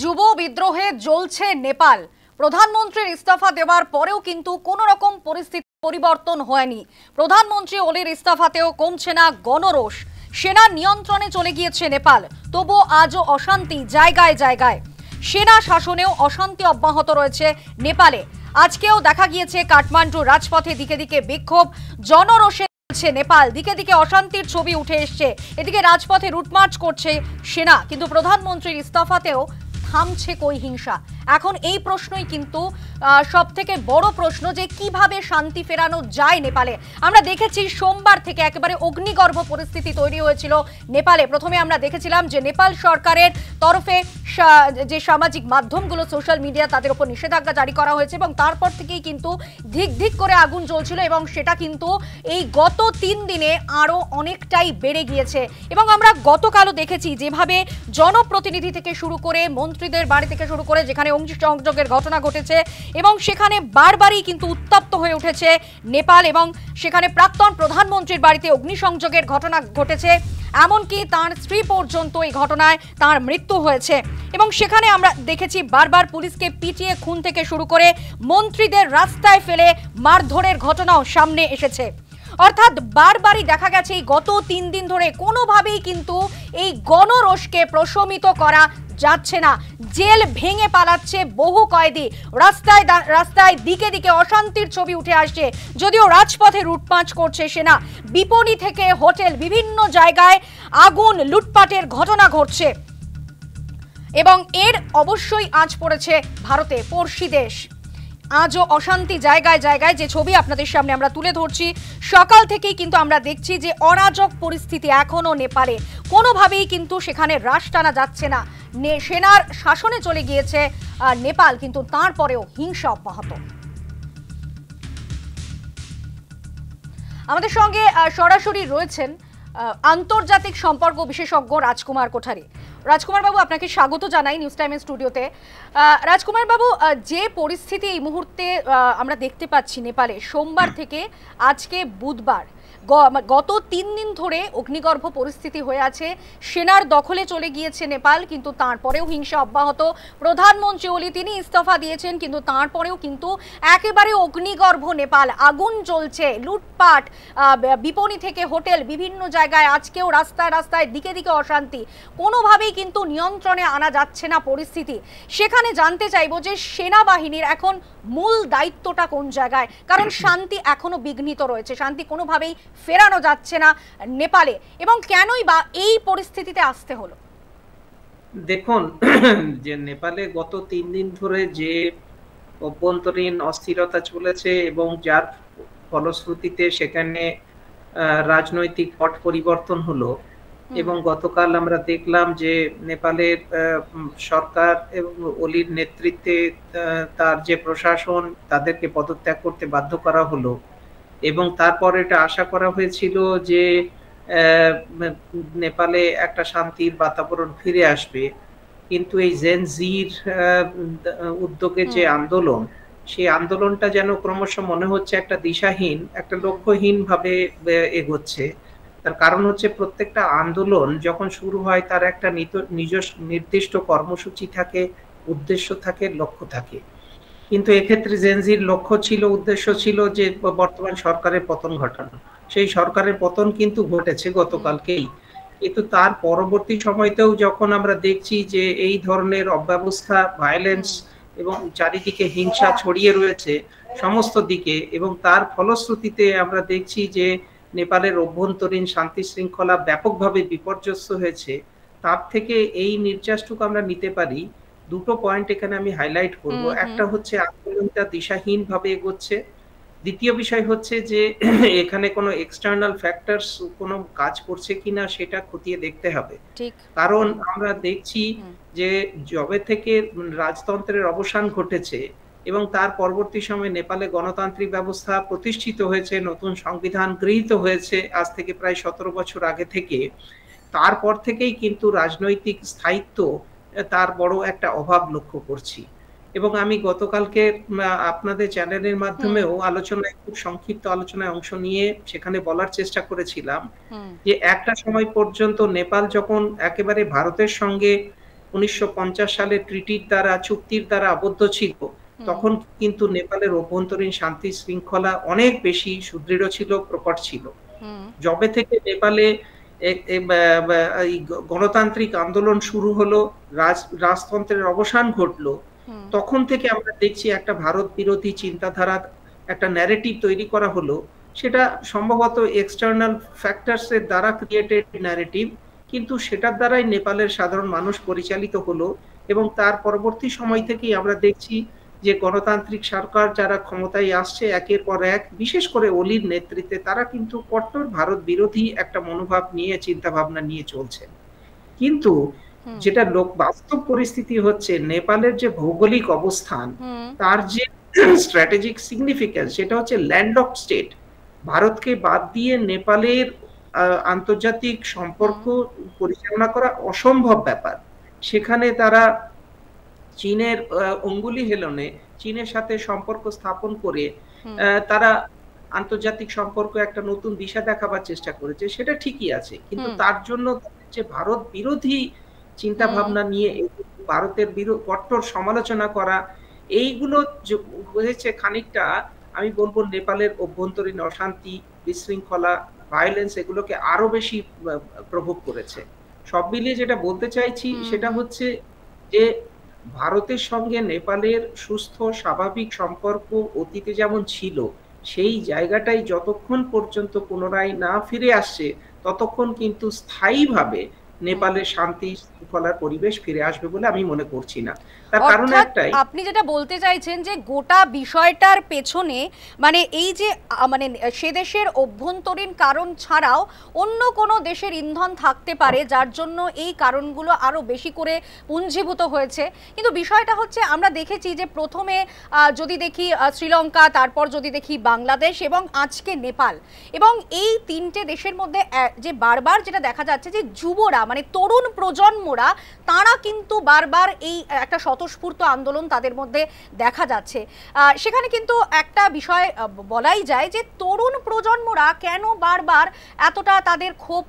যুব বিদ্রোহে জ্বলছে নেপাল। প্রধানমন্ত্রীর ইস্তফা দেওয়ার পরেও কিন্তু কোনো রকম পরিস্থিতি পরিবর্তন হয়নি। প্রধানমন্ত্রী ওলির ইস্তফাতেও কমছে না গণরোষ। সেনা নিয়ন্ত্রণে চলে গিয়েছে নেপাল, তবুও আজও অশান্তি জায়গায় জায়গায়। সেনা শাসনেও অশান্তি অব্যাহত রয়েছে নেপালে। আজকেও দেখা গিয়েছে কাঠমান্ডুর রাজপথে দিকে দিকে বিক্ষোভ, জনরোষে নেপাল, দিকে দিকে অশান্তির ছবি উঠে এসছে। এদিকে রাজপথে রুটমার্চ করছে সেনা, কিন্তু প্রধানমন্ত্রীর ইস্তফাতেও থামছে কই হিংসা। এখন এই প্রশ্নই কিন্তু সব থেকে বড় প্রশ্ন, যে কিভাবে শান্তি ফেরানো যায় নেপালে। আমরা দেখেছি সোমবার থেকে একেবারে অগ্নিগর্ভ পরিস্থিতি তৈরি হয়েছিল নেপালে। প্রথমে আমরা দেখেছিলাম যে নেপাল সরকারের তরফে যে সামাজিক মাধ্যমগুলো, সোশ্যাল মিডিয়া, তাদের উপর নিষেধাজ্ঞা জারি করা হয়েছে এবং তারপর থেকেই কিন্তু ধিক ধিক করে আগুন জ্বলছিল এবং সেটা কিন্তু এই গত 3 দিনে আরো অনেকটাই বেড়ে গিয়েছে। এবং আমরা গতকালও দেখেছি যেভাবে জনপ্রতিনিধি থেকে শুরু করে মন্ত্রীদের বাড়ি থেকে শুরু করে যেখানে অগ্নিসংযোগের ঘটনা ঘটেছে এবং সেখানে বারবারই কিন্তু উত্তপ্ত হয়ে উঠেছে নেপাল, এবং সেখানে প্রাক্তন প্রধানমন্ত্রীর বাড়িতে অগ্নিসংযোগের ঘটনা ঘটেছে। এমনকি তার স্ত্রী পর্যন্ত এই ঘটনায় তার মৃত্যু হয়েছে। এবং সেখানে আমরা দেখেছি বারবার পুলিশকে পিটিয়ে খুন থেকে শুরু করে মন্ত্রীদের রাস্তায় ফেলে মারধরের ঘটনাও সামনে এসেছে। অর্থাৎ বারবারই দেখা গেছে এই গত 3 দিন ধরে কোনোভাবেই কিন্তু এই গণরোষকে প্রশমিত করা যাচ্ছে না। জেল ভেঙে পালাচ্ছে বহু কয়েদি, রাস্তায় রাস্তায় দিকে দিকে অশান্তির ছবি উঠে আসছে। যদিও রাজপথে লুটপাট করছে সেনা, বিপণী থেকে হোটেল, বিভিন্ন জায়গায় আগুন লুটপাটের ঘটনা ঘটছে এবং এর অবশ্যই আঁচ পড়েছে ভারতে, পড়শি দেশ। আজও অশান্তি জায়গায় জায়গায়, যে ছবি আপনাদের সামনে আমরা তুলে ধরছি। সকাল থেকেই কিন্তু আমরা দেখছি যে অরাজক পরিস্থিতি এখনো নেপালে, কোনোভাবেই কিন্তু সেখানে রাশ টানা যাচ্ছে না। সেনার শাসনে চলে গিয়েছে নেপাল, কিন্তু তারপরেও হিংসা অব্যাহত। আমাদের সঙ্গে সরাসরি রয়েছেন আন্তর্জাতিক সম্পর্ক বিশেষজ্ঞ রাজকুমার কোঠারি। রাজকুমার বাবু, আপনাকে স্বাগত জানাই নিউজ টাইমের স্টুডিওতে। রাজকুমার বাবু, যে পরিস্থিতি এই মুহূর্তে আমরা দেখতে পাচ্ছি নেপালে, সোমবার থেকে আজকে বুধবার, গত 3 দিন ধরে অগ্নিগর্ভ পরিস্থিতি হয়ে আছে। সেনার দখলে চলে গিয়েছে নেপাল, কিন্তু তারপরেও হিংসা অব্যাহত। প্রধানমন্ত্রী ওলি তিনি ইস্তফা দিয়েছেন, কিন্তু তারপরেও কিন্তু একেবারে অগ্নিগর্ভ নেপাল, আগুন জ্বলছে, লুটপাট, বিপণী থেকে হোটেল, বিভিন্ন জায়গায় আজকেও রাস্তায় রাস্তায় দিকে দিকে অশান্তি। কোনোভাবেই কিন্তু নিয়ন্ত্রণে আনা যাচ্ছে না পরিস্থিতি। সেখানে জানতে চাইবো যে সেনাবাহিনীর এখন মূল দায়িত্বটা কোন জায়গায়, কারণ শান্তি এখনো বিঘ্নিত রয়েছে, শান্তি কোনোভাবেই ফেরানো যাচ্ছে না নেপালে, এবং কেনই বা এই পরিস্থিতিতে আসতে হলো? দেখুন, যে নেপালে গত 3 দিন ধরে যে অভ্যন্তরীণ অস্থিরতা চলেছে এবং যার ফলশ্রুতিতে সেখানে রাজনৈতিক পট পরিবর্তন হলো, এবং গতকাল আমরা দেখলাম যে নেপালের সরকার এবং ওলির নেতৃত্বে তার যে প্রশাসন, তাদেরকে পদত্যাগ করতে বাধ্য করা হলো। এবং তারপর এটা আশা করা হয়েছিল যে নেপালে একটা শান্তির বাতাবরণ ফিরে আসবে, কিন্তু এই জেন জির উদ্যোগে যে আন্দোলন, সেই আন্দোলনটা যেন ক্রমশ মনে হচ্ছে একটা দিশাহীন, একটা লক্ষ্যহীন ভাবে এগোচ্ছে। তার কারণ হচ্ছে প্রত্যেকটা আন্দোলন যখন শুরু হয় তার একটা নিজস্ব নির্দিষ্ট কর্মসূচি থাকে, উদ্দেশ্য থাকে, লক্ষ্য থাকে। কিন্তু এক্ষেত্রে জেনজির লক্ষ্য ছিল, উদ্দেশ্য ছিল যে বর্তমান সরকারের পতন ঘটানো। সেই সরকারের পতন কিন্তু ঘটেছে গতকালকেই, কিন্তু তার পরবর্তী সময়তেও যখন আমরা দেখছি যে এই ধরনের অব্যবস্থা, ভায়োলেন্স এবং চারিদিকে হিংসা ছড়িয়ে রয়েছে সমস্ত দিকে, এবং তার ফলশ্রুতিতে আমরা দেখছি যে নেপালের অভ্যন্তরীণ শান্তি শৃঙ্খলা ব্যাপকভাবে বিপর্যস্ত হয়েছে। তার থেকে এই নির্যাসটুকু আমরা নিতে পারি। দুটো পয়েন্ট এখানে আমি হাইলাইট করব। একটা হচ্ছে আন্দোলনটা দিশাহীন ভাবে এগোচ্ছে। দ্বিতীয় বিষয় হচ্ছে যে এখানে কোনো এক্সটার্নাল ফ্যাক্টরস কোনো কাজ করছে কিনা সেটা খতিয়ে দেখতে হবে। কারণ আমরা দেখছি যে যবে থেকে রাজতন্ত্রের অবসান ঘটেছে এবং তার পরবর্তী সময়ে নেপালে গণতান্ত্রিক ব্যবস্থা প্রতিষ্ঠিত হয়েছে, নতুন সংবিধান গৃহীত হয়েছে আজ থেকে প্রায় 17 বছর আগে থেকে, তারপর থেকেই কিন্তু রাজনৈতিক স্থায়িত্ব তার বড় একটা অভাব লক্ষ্য করছি। এবং আমি গতকালকে আপনাদের চ্যানেলের মাধ্যমেও আলোচনায়, খুব সংক্ষিপ্ত আলোচনায় অংশ নিয়ে সেখানে বলার চেষ্টা করেছিলাম যে একটা সময় পর্যন্ত নেপাল যখন একেবারে ভারতের সঙ্গে 1950 সালে ট্রিটির দ্বারা, চুক্তির দ্বারা আবদ্ধ ছিল, তখন কিন্তু নেপালের অভ্যন্তরীণ শান্তি শৃঙ্খলা অনেক বেশি সুদৃঢ় ছিল, প্রকট ছিল। যবে থেকে নেপালে এই গণতান্ত্রিক আন্দোলন শুরু হলো, রাজতন্ত্রের অবসান ঘটলো, তখন থেকে আমরা দেখছি একটা ভারত বিরোধী চিন্তাধারা, একটা ন্যারেটিভ তৈরি করা হলো। সেটা সম্ভবত এক্সটার্নাল ফ্যাক্টরস এর দ্বারা ক্রিয়েটেড ন্যারেটিভ, কিন্তু সেটার দ্বারাই নেপালের সাধারণ মানুষ পরিচালিত হলো। এবং তার পরবর্তী সময় থেকেই আমরা দেখছি যে গণতান্ত্রিক সরকার যারা ক্ষমতায় আসছে একের পর এক, বিশেষ করে ওলির নেতৃত্বে, তারা কিন্তু কট্টর ভারত বিরোধী একটা মনোভাব নিয়ে, চিন্তা ভাবনা নিয়ে চলছে। কিন্তু যেটা বাস্তব পরিস্থিতি হচ্ছে, নেপালের যে ভৌগোলিক অবস্থান, তার যে স্ট্র্যাটেজিক সিগনিফিকেন্স, সেটা হচ্ছে ল্যান্ড অফ স্টেট। ভারতকে বাদ দিয়ে নেপালের আন্তর্জাতিক সম্পর্ক পরিচালনা করা অসম্ভব ব্যাপার। সেখানে তারা চীনের অঙ্গুলি হেলনে, চীনের সাথে সম্পর্ক স্থাপন করে তারা আন্তর্জাতিক সম্পর্ক একটা নতুন দিশা দেখাবার চেষ্টা করেছে, সেটা ঠিকই আছে। কিন্তু তার জন্য যে ভারত বিরোধী চিন্তা ভাবনা নিয়ে ভারতের কট্টর সমালোচনা করা, এইগুলো হয়েছে খানিকটা, আমি বলবো, নেপালের অভ্যন্তরীণ অশান্তি, বিশৃঙ্খলা, ভায়োলেন্স, এগুলোকে আরো বেশি প্রভোগ করেছে। সব মিলিয়ে যেটা বলতে চাইছি সেটা হচ্ছে যে ভারতের সঙ্গে নেপালের সুস্থ স্বাভাবিক সম্পর্ক অতীতে যেমন ছিল, সেই জায়গাটাই যতক্ষণ পর্যন্ত পুনরায় না ফিরে আসছে, ততক্ষণ কিন্তু স্থায়ীভাবে নেপালের শান্তি শৃঙ্খলার পরিবেশ ফিরে আসবে বলে আমি মনে করছি না। তার কারণ একটাই, আপনি যেটা বলতে চাইছেন যে গোটা বিষয়টার পেছনে মানে এই যে মানে সে দেশের অভ্যন্তরীণ কারণ ছাড়াও অন্য কোনো দেশের ইন্ধন থাকতে পারে, যার জন্য এই কারণগুলো আরো বেশি করে পুঞ্জীভূত হয়েছে। কিন্তু বিষয়টা হচ্ছে, আমরা দেখেছি যে প্রথমে যদি দেখি শ্রীলঙ্কা, তারপর যদি দেখি বাংলাদেশ এবং আজকে নেপাল, এবং এই তিনটে দেশের মধ্যে যে বারবার যেটা দেখা যাচ্ছে যে যুবরা মানে তরুণ প্রজন্মরা, তারা কিন্তু বারবার এই একটা স্বতঃস্ফূর্ত আন্দোলন তাদের মধ্যে দেখা যাচ্ছে। সেখানে কিন্তু একটা বিষয় বলাই যায় যে তরুণ প্রজন্মরা কেন বারবার এতটা তাদের ক্ষোভ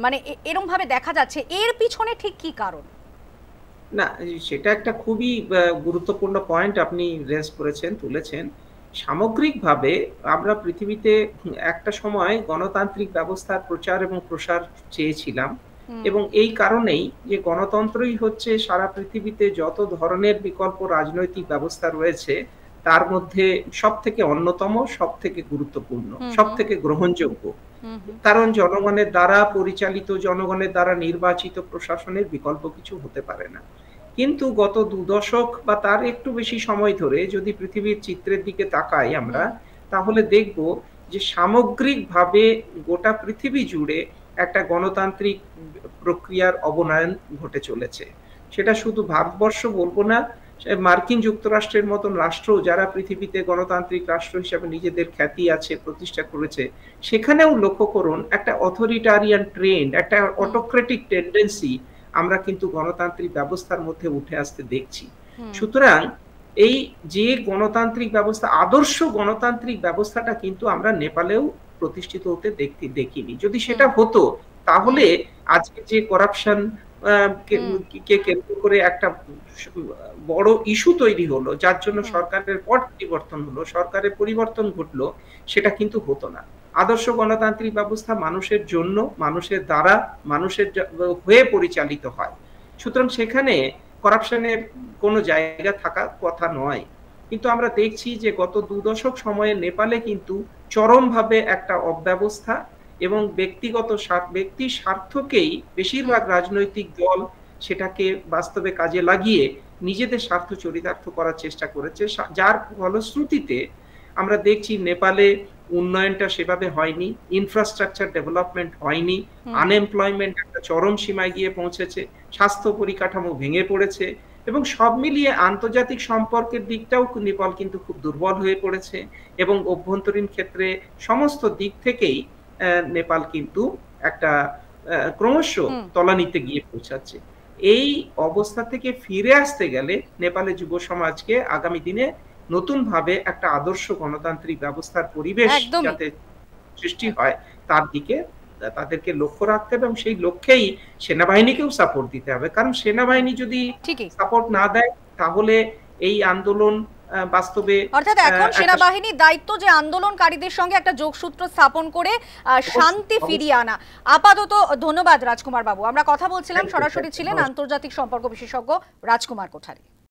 মানে এরকম ভাবে দেখা যাচ্ছে, এর পিছনে ঠিক কি কারণ? না, সেটা একটা খুবই গুরুত্বপূর্ণ পয়েন্ট আপনি রেজ করেছেন, তুলেছেন। সামগ্রিকভাবে আমরা পৃথিবীতে একটা সময় গণতান্ত্রিক ব্যবস্থার প্রচার এবং প্রসার চেয়েছিলাম, এবং এই কারণেই যে গণতন্ত্রই হচ্ছে সারা পৃথিবীতে যত ধরনের বিকল্প রাজনৈতিক ব্যবস্থা রয়েছে তার মধ্যে সব থেকে অন্যতম, সব থেকে গুরুত্বপূর্ণ, সব থেকে গ্রহণযোগ্য। কারণ জনগণের দ্বারা পরিচালিত, জনগণের দ্বারা নির্বাচিত প্রশাসনের বিকল্প কিছু হতে পারে না। কিন্তু গত 2 দশক বা তার একটু বেশি সময় ধরে যদি পৃথিবীর চিত্রের দিকে তাকাই আমরা, তাহলে দেখব যে সামগ্রিকভাবে গোটা পৃথিবী জুড়ে একটা গণতান্ত্রিক প্রক্রিয়ার অবনয়ন ঘটে চলেছে। সেটা শুধু ভারতবর্ষ বলবো না, মার্কিন যুক্তরাষ্ট্রের মতন রাষ্ট্র যারা পৃথিবীতে গণতান্ত্রিক রাষ্ট্র হিসেবে নিজেদের খ্যাতি আছে, প্রতিষ্ঠা করেছে, সেখানেও লক্ষ্য করুন একটা অথরিটারিয়ান ট্রেন্ড, একটা অটোক্রেটিক টেন্ডেন্সি আমরা কিন্তু গণতান্ত্রিক ব্যবস্থার মধ্যে উঠে আসতে দেখছি। সুতরাং এই যে গণতান্ত্রিক ব্যবস্থা, আদর্শ গণতান্ত্রিক ব্যবস্থাটা কিন্তু আমরা নেপালেও প্রতিষ্ঠিত হতে দেখিনি। যদি সেটা হতো তাহলে আজকে যে করাপশন কে কেন্দ্র করে একটা বড় ইস্যু তৈরি হলো, যার জন্য সরকারের পট পরিবর্তন হলো, সরকারের পরিবর্তন ঘটলো, সেটা কিন্তু হতো না। আদর্শ গণতান্ত্রিক ব্যবস্থা মানুষের জন্য, মানুষের দ্বারা, মানুষের হয়ে পরিচালিত হয়। সুতরাং সেখানে করাপশনের কোনো জায়গা থাকার কথা নয়। কিন্তু আমরা দেখছি যে গত 2 দশক সময়ে নেপালে কিন্তু চরমভাবে একটা অব্যবস্থা এবং ব্যক্তির স্বার্থকেই বেশিরভাগ রাজনৈতিক দল সেটাকে বাস্তবে কাজে লাগিয়ে নিজেদের স্বার্থ চরিতার্থ করার চেষ্টা করেছে, যার ফলশ্রুতিতে আমরা দেখছি নেপালে উন্নয়নটা সেভাবে হয়নি, ইনফ্রাস্ট্রাকচার ডেভেলপমেন্ট হয়নি, আনএমপ্লয়মেন্ট একটা চরম সীমায় গিয়ে পৌঁছেছে, স্বাস্থ্য পরিকাঠামো ভেঙে পড়েছে, এবং সব মিলিয়ে আন্তর্জাতিক সম্পর্কের দিকটাও নেপাল কিন্তু খুব দুর্বল হয়ে পড়েছে, এবং অভ্যন্তরীণ ক্ষেত্রে সমস্ত দিক থেকেই নেপাল কিন্তু একটা ক্রমশ তলানিতে গিয়ে পৌঁছাচ্ছে। এই অবস্থা থেকে ফিরে আসতে গেলে নেপালের যুব সমাজকে আগামী দিনে নতুন ভাবে একটা আদর্শ গণতান্ত্রিক ব্যবস্থার পরিবেশ যাতে সৃষ্টি হয় তার দিকে তাদেরকে লক্ষ্য রাখতে হবে এবং সেই লক্ষ্যেই সেনাবাহিনীকেও সাপোর্ট দিতে হবে, কারণ সেনাবাহিনী যদি ঠিকই। সাপোর্ট না দেয় তাহলে এই আন্দোলন বাস্তবে অর্থাৎ এখন সেনাবাহিনীর দায়িত্ব যে আন্দোলনকারীদের সঙ্গে একটা যোগসূত্র স্থাপন করে শান্তি ফিরিয়ে আনা। আপাতত ধন্যবাদ রাজকুমার বাবু। আমরা কথা বলছিলাম, সরাসরি ছিলেন আন্তর্জাতিক সম্পর্ক বিশেষজ্ঞ রাজকুমার কোঠারি।